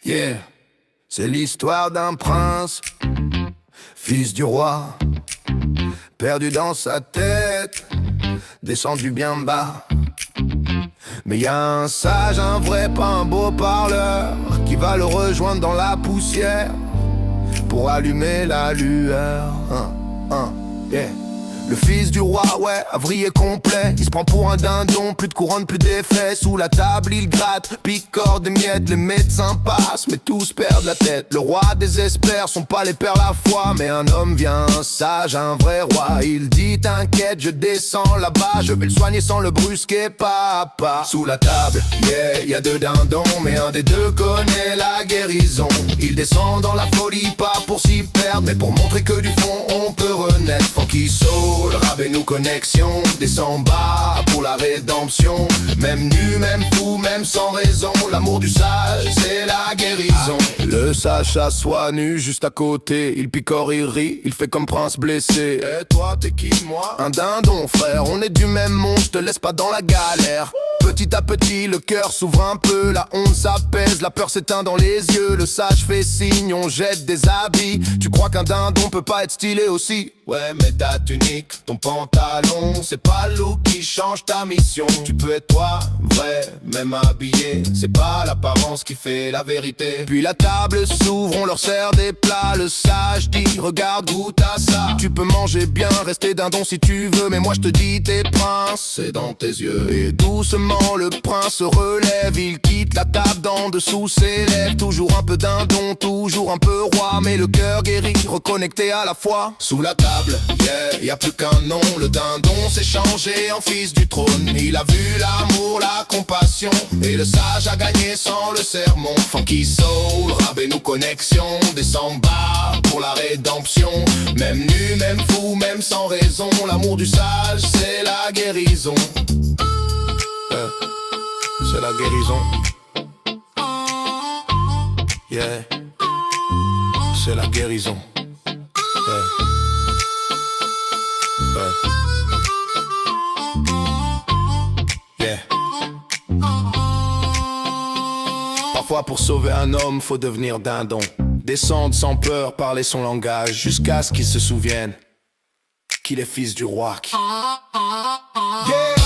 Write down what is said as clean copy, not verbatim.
Yeah, c'est l'histoire d'un prince, fils du roi, perdu dans sa tête, descendu bien bas. Mais y a un sage, un vrai, pas un beau parleur, qui va le rejoindre dans la poussière pour allumer la lueur. Yeah. Le fils du roi, ouais, avrier complet. Il se prend pour un dindon, plus de couronne, plus d'effets. Sous la table, il gratte, picore des miettes. Les médecins passent, mais tous perdent la tête. Le roi désespère, son palais perd la foi. Mais un homme vient, un sage, un vrai roi. Il dit, t'inquiète, je descends là-bas. Je vais le soigner sans le brusquer, pas à pas. Sous la table, yeah, y a deux dindons, mais un des deux connaît la guérison. Il descend dans la folie, pas pour s'y perdre, mais pour montrer que du fond, on peut renaître. Funky Soul, rap et nous connexion, descend bas pour la rédemption. Même nu, même fou, même sans raison, l'amour du sage, c'est la guérison. Le sage s'assoit nu juste à côté, il picore, il rit, il fait comme prince blessé. Et toi, t'es qui, moi? Un dindon, frère, on est du même monde, je te laisse pas dans la galère. Petit à petit, le cœur s'ouvre un peu, la honte s'apaise, la peur s'éteint dans les yeux. Le sage fait signe, on jette des habits. Tu crois qu'un dindon peut pas être stylé aussi? Ouais, mais ta tunique, ton pantalon, c'est pas le look qui change ta mission. Tu peux être toi, vrai, même habillé, c'est pas l'apparence qui fait la vérité. Puis la table s'ouvre, on leur sert des plats. Le sage dit, regarde, goûte à ça. Tu peux manger bien, rester dindon si tu veux, mais moi je te dis, t'es prince, c'est dans tes yeux. Et doucement le prince se relève, il quitte la table, d'en dessous s'élève. Toujours un peu dindon, toujours un peu roi, mais le cœur guéri, reconnecté à la foi. Sous la table, yeah, y a plus qu'un nom, le dindon s'est changé en fils du trône. Il a vu l'amour, la compassion, et le sage a gagné sans le sermon. Funky Soul, rap et nous connexion, descend bas pour la rédemption. Même nu, même fou, même sans raison, l'amour du sage, c'est la guérison. C'est la guérison. Yeah, c'est la guérison. Yeah. Parfois pour sauver un homme, faut devenir dindon. Descendre sans peur, parler son langage, jusqu'à ce qu'il se souvienne qu'il est fils du roi. Yeah.